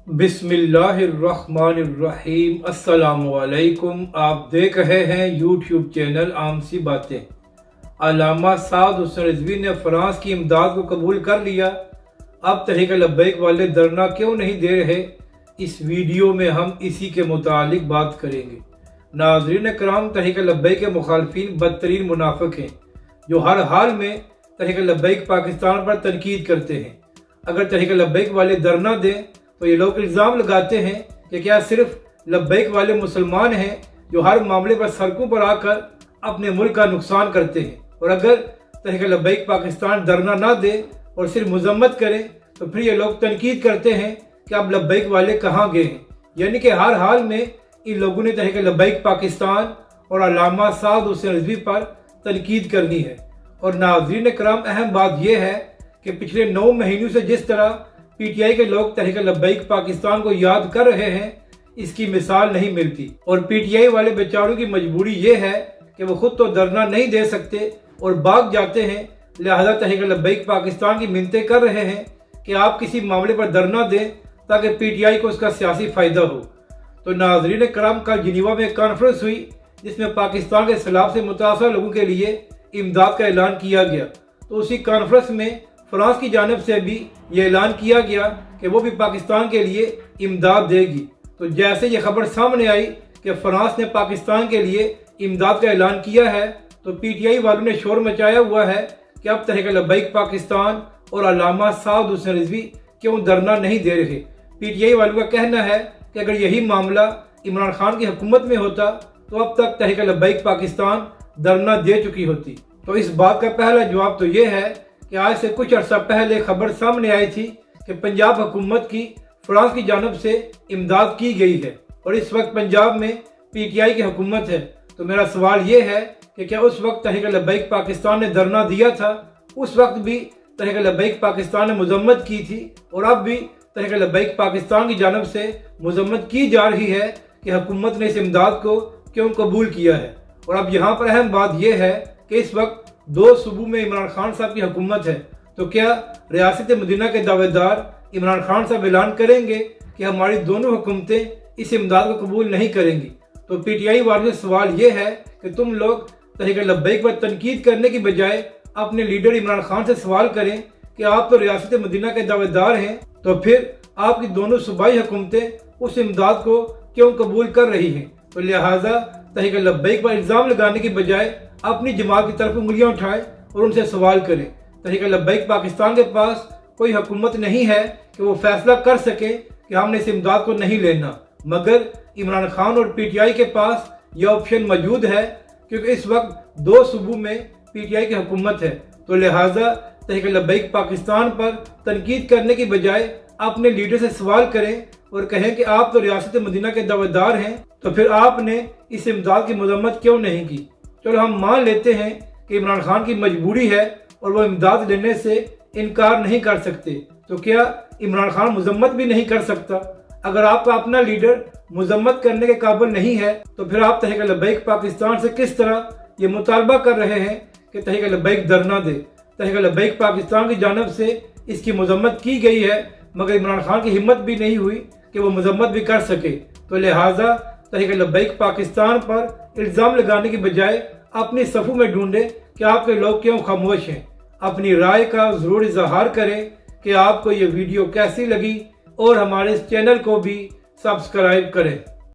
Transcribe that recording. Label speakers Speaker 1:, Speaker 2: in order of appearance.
Speaker 1: बिस्मिल्लाहिर्रहमानिर्रहीम। अस्सलामुअलैकुम। आप देख रहे हैं यूट्यूब चैनल आम सी बातें। अल्लामा साद हुसैन रिजवी ने फ्रांस की इमदाद को कबूल कर लिया। अब तहरीक लब्बैक वाले धरना क्यों नहीं दे रहे, इस वीडियो में हम इसी के मुतालिक बात करेंगे। नाज़रीन कराम, तहरीक लब्बैक के मुखालफिन बदतरीन मुनाफिक हैं जो हर हाल में तहरीक लब्बैक पाकिस्तान पर तनकीद करते हैं। अगर तहरीक लब्बैक वाले धरना दें तो ये लोग इल्ज़ाम लगाते हैं कि क्या सिर्फ लब्बैक वाले मुसलमान हैं जो हर मामले पर सड़कों पर आकर अपने मुल्क का नुकसान करते हैं, और अगर तहरीक लब्बैक पाकिस्तान धरना ना दे और सिर्फ मजम्मत करे तो फिर ये लोग तनकीद करते हैं कि अब लब्बैक वाले कहाँ गए हैं। यानी कि हर हाल में इन लोगों ने तहरीक लब्बैक पाकिस्तान और अल्लामा साद हुसैन रिजवी पर तनकीद करनी है। और नाज़रीन कराम, अहम बात यह है कि पिछले 9 महीनों से जिस तरह पीटीआई के लोग तहरीक लब्बैक पाकिस्तान को याद कर रहे हैं, इसकी मिसाल नहीं मिलती। और पीटीआई वाले बेचारों की मजबूरी ये है कि वो खुद तो धरना नहीं दे सकते और भाग जाते हैं, लिहाजा तहरीक लब्बैक पाकिस्तान की मिन्नतें कर रहे हैं कि आप किसी मामले पर धरना दें ताकि पीटीआई को उसका सियासी फ़ायदा हो। तो नाज़रीन कराम, कल जिनीवा में एक कॉन्फ्रेंस हुई जिसमें पाकिस्तान के सैलाब से मुतासर लोगों के लिए इमदाद का ऐलान किया गया। तो उसी कॉन्फ्रेंस में फ्रांस की जानिब से भी ये ऐलान किया गया कि वो भी पाकिस्तान के लिए इमदाद देगी। तो जैसे ये खबर सामने आई कि फ्रांस ने पाकिस्तान के लिए इमदाद का ऐलान किया है, तो पीटीआई वालों ने शोर मचाया हुआ है कि अब तहरीक लब्बैक पाकिस्तान और अल्लामा साद हुसैन रिजवी क्यों धरना नहीं दे रहे। पीटीआई वालों का कहना है कि अगर यही मामला इमरान खान की हुकूमत में होता तो अब तक तहरीक लब्बैक पाकिस्तान धरना दे चुकी होती। तो इस बात का पहला जवाब तो ये है कि आज से कुछ अर्सा पहले खबर सामने आई थी कि पंजाब हुकूमत की फ्रांस की जानिब से इमदाद की गई है और इस वक्त पंजाब में पीटीआई की हुकूमत है। तो मेरा सवाल ये है कि क्या उस वक्त तहरीक लब्बैक पाकिस्तान ने धरना दिया था? उस वक्त भी तहरीक लब्बैक पाकिस्तान ने मजम्मत की थी और अब भी तहरीक लब्बैक पाकिस्तान की जानिब से मजम्मत की जा रही है कि हुकूमत ने इस इमदाद को क्यों कबूल किया है। और अब यहाँ पर अहम बात यह है कि इस वक्त 2 सूबों में इमरान खान साहब की हुकूमत है। तो क्या रियासत मदीना के दावेदार इमरान खान साहब ऐलान करेंगे कि हमारी दोनों हुकूमतें इस इमदाद को कबूल नहीं करेंगी? तो पीटीआई वालों से सवाल ये है कि तुम लोग तहरीक लब्बैक पर तनकीद करने की बजाय अपने लीडर इमरान खान से सवाल करें कि आप तो रियासत मदीना के दावेदार हैं, तो फिर आपकी दोनों सूबाई हुकूमतें उस इमदाद को क्यों कबूल कर रही हैं? तो लिहाजा तहरीक लब्बैक पर इल्ज़ाम लगाने की बजाय अपनी जमात की तरफ उंगलियां उठाएं और उनसे सवाल करें। तहरीक लब्बैक पाकिस्तान के पास कोई हुकूमत नहीं है कि वो फैसला कर सके कि हमने इस इमदाद को नहीं लेना, मगर इमरान खान और पीटीआई के पास यह ऑप्शन मौजूद है क्योंकि इस वक्त 2 सूबों में पीटीआई की हुकूमत है। तो लिहाजा तहरीक लब्बैक पाकिस्तान पर तनकीद करने की बजाय अपने लीडर से सवाल करें और कहें कि आप तो रियासत मदीना के दावेदार हैं, तो फिर आपने इस इमदाद की मजम्मत क्यों नहीं की? चलो हम मान लेते हैं कि इमरान खान की मजबूरी है और वो इमदाद लेने से इनकार नहीं कर सकते, तो क्या इमरान खान मजम्मत भी नहीं कर सकता? अगर आपका अपना लीडर मजम्मत करने के काबिल नहीं है तो फिर आप तहरीक लब्बैक पाकिस्तान से किस तरह ये मुतालबा कर रहे हैं कि तहरीक लब्बैक धरना दे? तहरीक लब्बैक पाकिस्तान की जानिब से इसकी मजम्मत की गई है, मगर इमरान खान की हिम्मत भी नहीं हुई कि वो मजम्मत भी कर सके। तो लिहाजा तहरीक लब्बैक पाकिस्तान पर इल्ज़ाम लगाने की बजाय अपनी सफ़ों में ढूंढे कि आपके लोग क्यों खामोश हैं। अपनी राय का ज़रूर इज़हार करें कि आपको ये वीडियो कैसी लगी और हमारे इस चैनल को भी सब्सक्राइब करें।